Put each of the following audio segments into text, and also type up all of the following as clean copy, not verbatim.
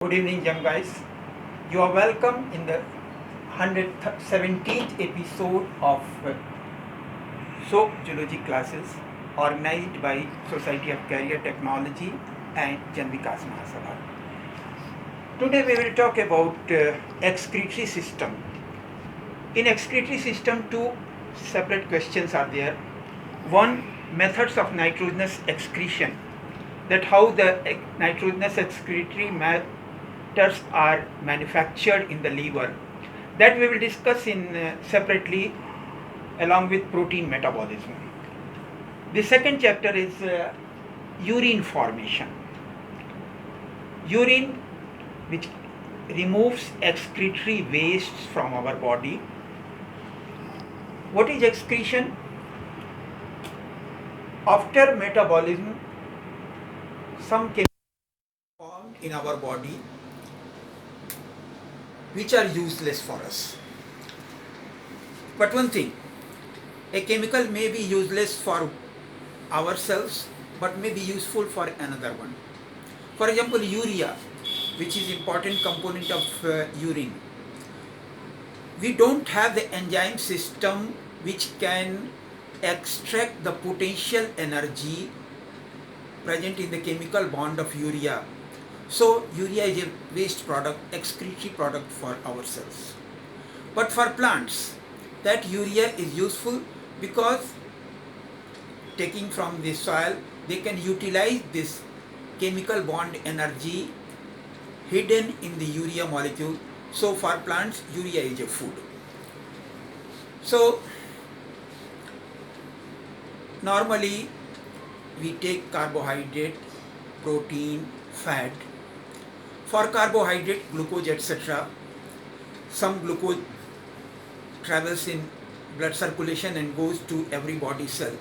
Good evening, young guys. You are welcome in the 117th episode of SOAP Geology classes organized by Society of Career Technology and Jan Vikas Mahasabha. Today we will talk about excretory system. In excretory system, two separate questions are there. One, methods of nitrogenous excretion, that how the nitrogenous excretory matters are manufactured in the liver, that we will discuss in separately along with protein metabolism. The second chapter is urine formation. Urine, which removes excretory wastes from our body. What is excretion? After metabolism, some chemicals formed in our body which are useless for us. But one thing, a chemical may be useless for ourselves but may be useful for another one. For example, urea, which is important component of urine. We don't have the enzyme system which can extract the potential energy present in the chemical bond of urea. So urea is a waste product, excretory product for ourselves. But for plants, that urea is useful because taking from the soil, they can utilize this chemical bond energy hidden in the urea molecule. So for plants, urea is a food. So normally we take carbohydrate, protein, fat. For carbohydrate, glucose, etc., some glucose travels in blood circulation and goes to every body cell.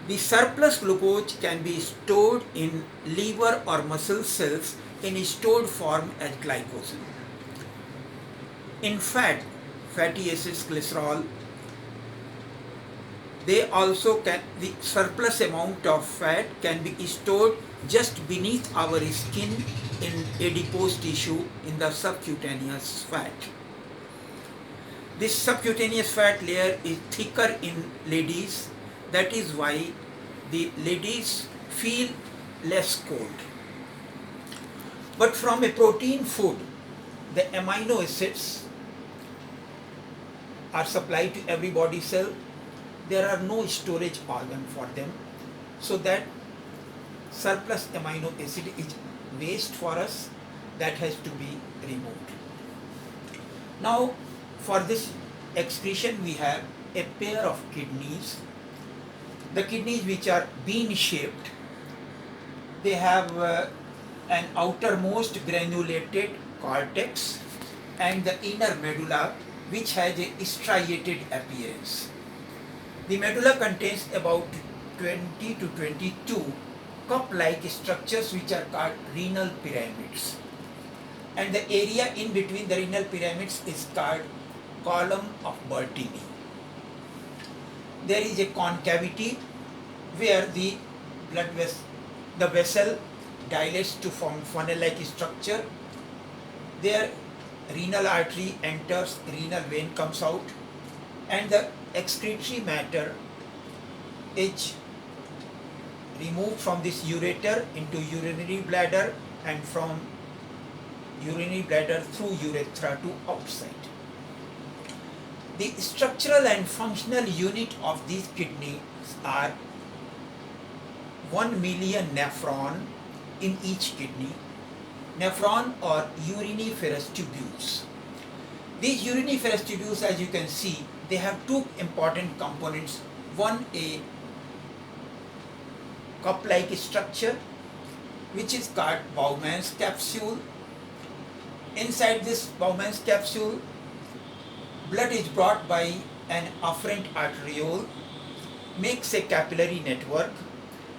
The surplus glucose can be stored in liver or muscle cells in a stored form as glycogen. In fat, fatty acids, cholesterol, they also can, the surplus amount of fat can be stored just beneath our skin in adipose tissue in the subcutaneous fat. This subcutaneous fat layer is thicker in ladies. That is why the ladies feel less cold. But from a protein food, the amino acids are supplied to every body cell. There are no storage organ for them, so that surplus amino acid is waste for us, that has to be removed. Now for this excretion we have a pair of kidneys. The kidneys, which are bean shaped, they have an outermost granulated cortex and the inner medulla, which has a striated appearance. The medulla contains about 20 to 22 cup-like structures which are called renal pyramids. And the area in between the renal pyramids is called column of Bertini. There is a concavity where the vessel dilates to form funnel-like structure. There renal artery enters, renal vein comes out, and the excretory matter is removed from this ureter into urinary bladder and from urinary bladder through urethra to outside. The structural and functional unit of these kidneys are 1 million nephron in each kidney, nephron or uriniferous tubules. These uriniferous tubules, as you can see, they have two important components. One, a cup-like structure which is called Bowman's capsule. Inside this Bowman's capsule, blood is brought by an afferent arteriole, makes a capillary network,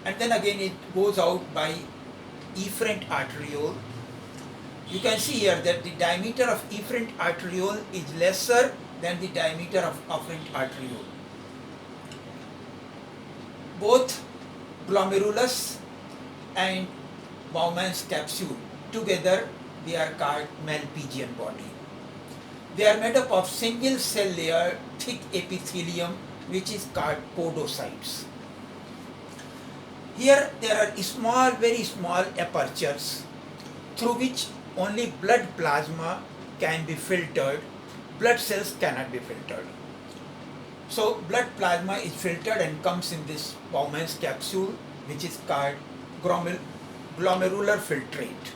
and then again it goes out by efferent arteriole. You can see here that the diameter of efferent arteriole is lesser than the diameter of afferent arteriole. Both glomerulus and Bowman's capsule together they are called Malpighian body. They are made up of single cell layer thick epithelium which is called podocytes. Here there are small, very small apertures through which only blood plasma can be filtered, blood cells cannot be filtered. So blood plasma is filtered and comes in this Bowman's capsule which is called glomerular filtrate.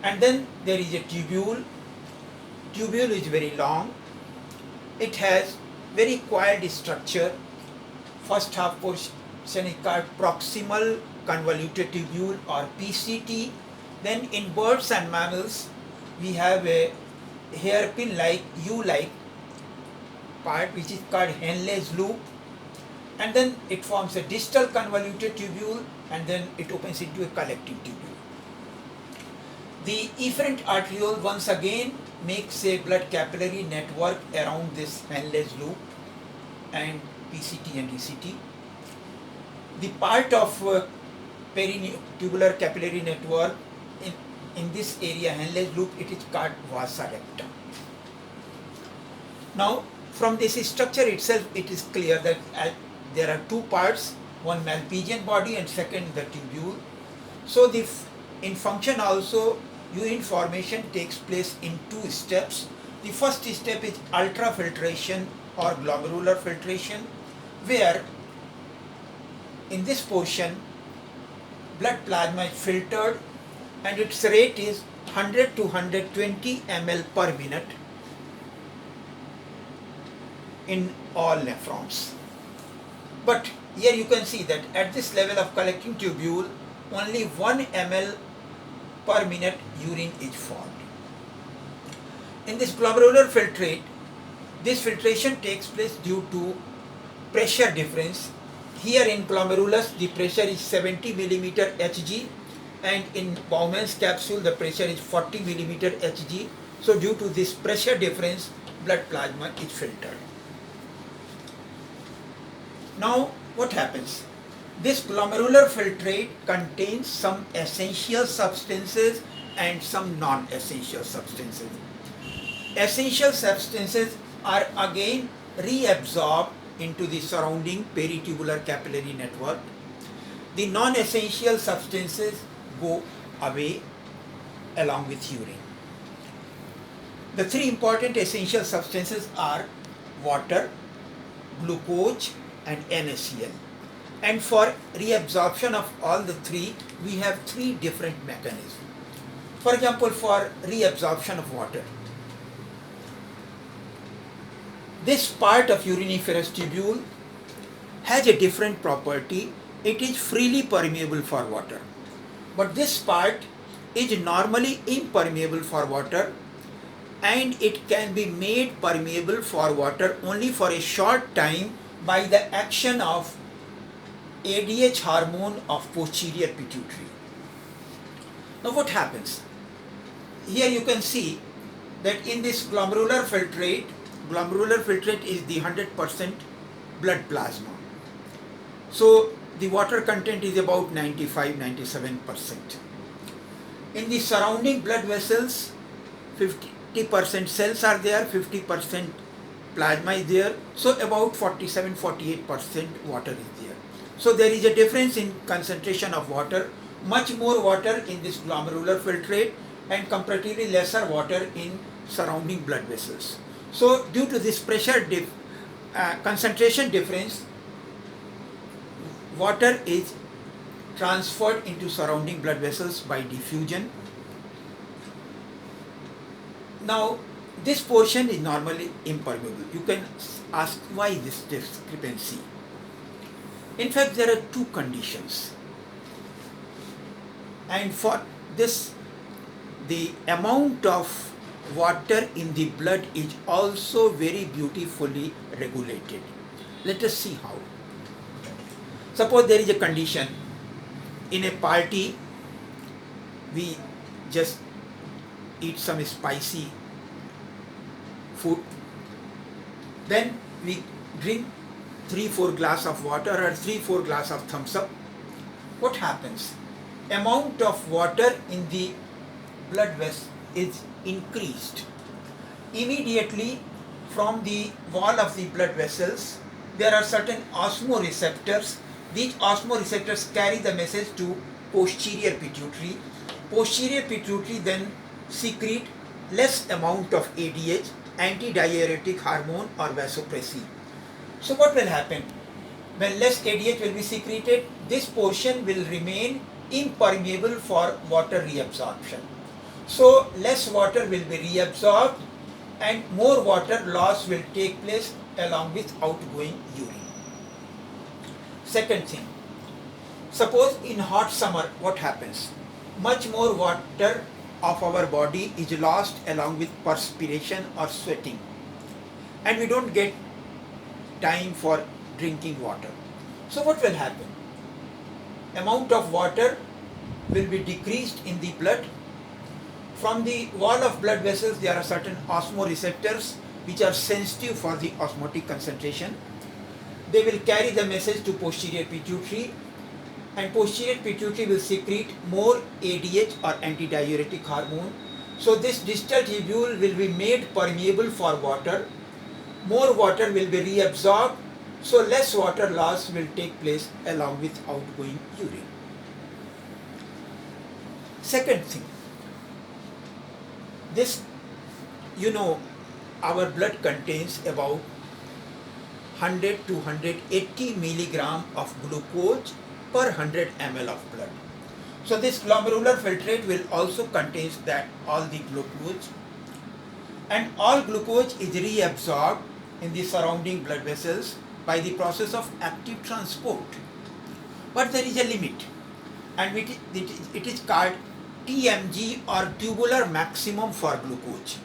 And then there is a tubule. Tubule is very long. It has very coiled structure. First half portion is called proximal convoluted tubule or PCT. Then in birds and mammals we have a hairpin like U-like part which is called Henle's loop, and then it forms a distal convoluted tubule and then it opens into a collecting tubule. The efferent arteriole once again makes a blood capillary network around this Henle's loop and PCT and ECT. The part of peritubular capillary network in this area, Henle's loop, it is called vasa recta. Now, from this structure itself, it is clear that there are two parts, one Malpighian body and second the tubule. So, in function also, urine formation takes place in two steps. The first step is ultrafiltration or glomerular filtration, where in this portion, blood plasma is filtered and its rate is 100 to 120 ml per minute in all nephrons. But here you can see that at this level of collecting tubule, only 1 ml per minute urine is formed. In this glomerular filtrate, this filtration takes place due to pressure difference. Here in glomerulus, the pressure is 70 millimeter Hg, and in Bowman's capsule, the pressure is 40 millimeter Hg. So due to this pressure difference, blood plasma is filtered. Now, what happens? This glomerular filtrate contains some essential substances and some non-essential substances. Essential substances are again reabsorbed into the surrounding peritubular capillary network. The non-essential substances go away along with urine. The three important essential substances are water, glucose, and NaCl. And for reabsorption of all the three, we have three different mechanisms. For example, for reabsorption of water, this part of uriniferous tubule has a different property. It is freely permeable for water. But this part is normally impermeable for water, and it can be made permeable for water only for a short time by the action of ADH hormone of posterior pituitary. Now what happens? Here you can see that in this glomerular filtrate is the 100% blood plasma. So the water content is about 95-97%. In the surrounding blood vessels, 50% cells are there, 50% plasma is there, so about 47-48% water is there. So there is a difference in concentration of water, much more water in this glomerular filtrate and comparatively lesser water in surrounding blood vessels. So due to this pressure concentration difference, water is transferred into surrounding blood vessels by diffusion. Now this portion is normally impermeable. You can ask why this discrepancy. In fact, there are two conditions, and for this the amount of water in the blood is also very beautifully regulated. Let us see how. Suppose there is a condition in a party, we just eat some spicy food, then we drink 3-4 glass of water or 3-4 glass of thumbs up. What happens? Amount of water in the blood vessel is increased, immediately from the wall of the blood vessels there are certain osmoreceptors. These osmoreceptors carry the message to posterior pituitary. Posterior pituitary then secrete less amount of ADH, antidiuretic hormone or vasopressin. So what will happen? When less ADH will be secreted, this portion will remain impermeable for water reabsorption. So less water will be reabsorbed and more water loss will take place along with outgoing urine. Second thing, suppose in hot summer what happens? Much more water of our body is lost along with perspiration or sweating, and we don't get time for drinking water. So what will happen? Amount of water will be decreased in the blood. From the wall of blood vessels there are certain osmoreceptors which are sensitive for the osmotic concentration. They will carry the message to posterior pituitary, and posterior pituitary will secrete more ADH or antidiuretic hormone. So this distal tubule will be made permeable for water. More water will be reabsorbed, so less water loss will take place along with outgoing urine. Second thing, this, our blood contains about 100 to 180 milligram of glucose per 100 ml of blood. So this glomerular filtrate will also contains that all the glucose, and all glucose is reabsorbed in the surrounding blood vessels by the process of active transport. But there is a limit, and it is called TMG or tubular maximum for glucose.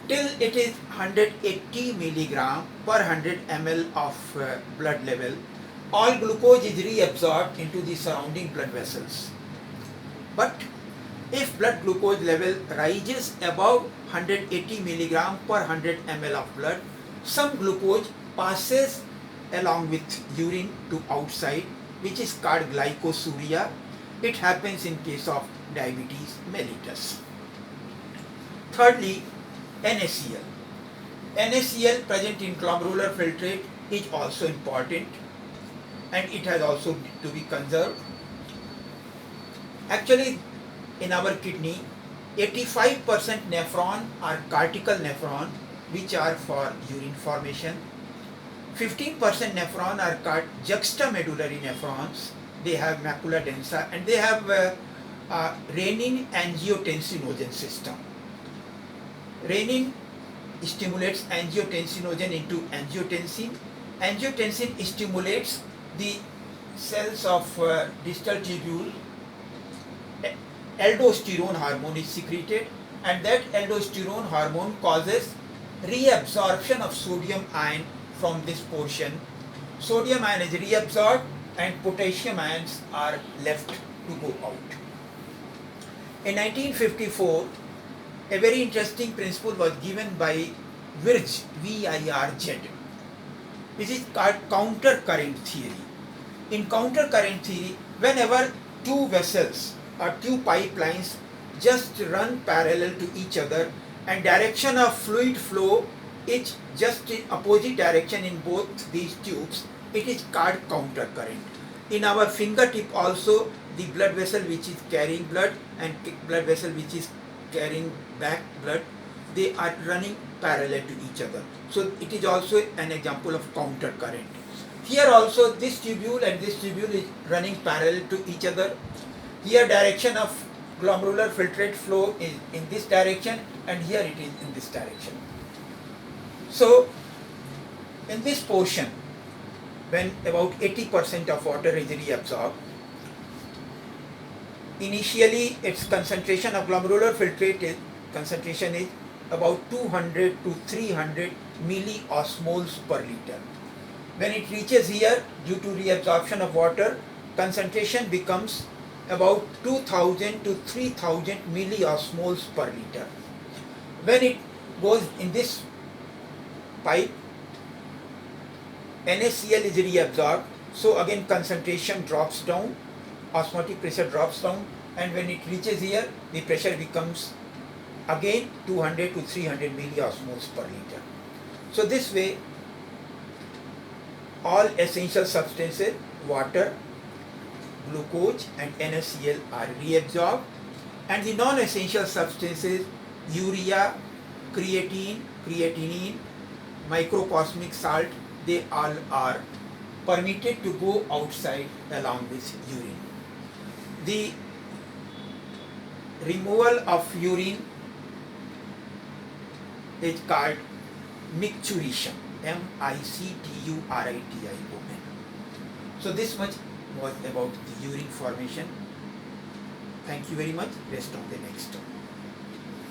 Till it is 180 milligram per 100 ml of blood level, all glucose is reabsorbed into the surrounding blood vessels. But if blood glucose level rises above 180 milligram per 100 ml of blood, some glucose passes along with urine to outside, which is called glycosuria. It happens in case of diabetes mellitus. Thirdly, NaCl. NaCl present in glomerular filtrate is also important, and it has also to be conserved. Actually, in our kidney, 85% nephron are cortical nephron, which are for urine formation. 15% nephron are called juxtamedullary nephrons. They have macula densa, and they have renin-angiotensinogen system. Renin stimulates angiotensinogen into angiotensin. Angiotensin stimulates the cells of distal tubule. Aldosterone hormone is secreted, and that aldosterone hormone causes reabsorption of sodium ion from this portion. Sodium ion is reabsorbed and potassium ions are left to go out. In 1954, a very interesting principle was given by Virz, V-I-R-Z, which is called counter-current theory. In counter-current theory, whenever two vessels or two pipelines just run parallel to each other and direction of fluid flow is just in opposite direction in both these tubes, it is called counter-current. In our fingertip also, the blood vessel which is carrying blood and blood vessel which is carrying back blood, they are running parallel to each other. So it is also an example of counter current. Here also this tubule and this tubule is running parallel to each other. Here direction of glomerular filtrate flow is in this direction, and here it is in this direction. So in this portion, when about 80% of water is reabsorbed, initially its concentration of glomerular filtrate concentration is about 200 to 300 milliosmoles per liter. When it reaches here, due to reabsorption of water, concentration becomes about 2000 to 3000 milliosmoles per liter. When it goes in this pipe, NaCl is reabsorbed, so again concentration drops down, osmotic pressure drops down, and when it reaches here, the pressure becomes again 200 to 300 milliosmoles per liter. So this way, all essential substances, water, glucose and NaCl are reabsorbed, and the non-essential substances, urea, creatinine, microcosmic salt, they all are permitted to go outside along with urine. The removal of urine is called micturition, micturition. So this much was about the urine formation. Thank you very much. Rest on the next one.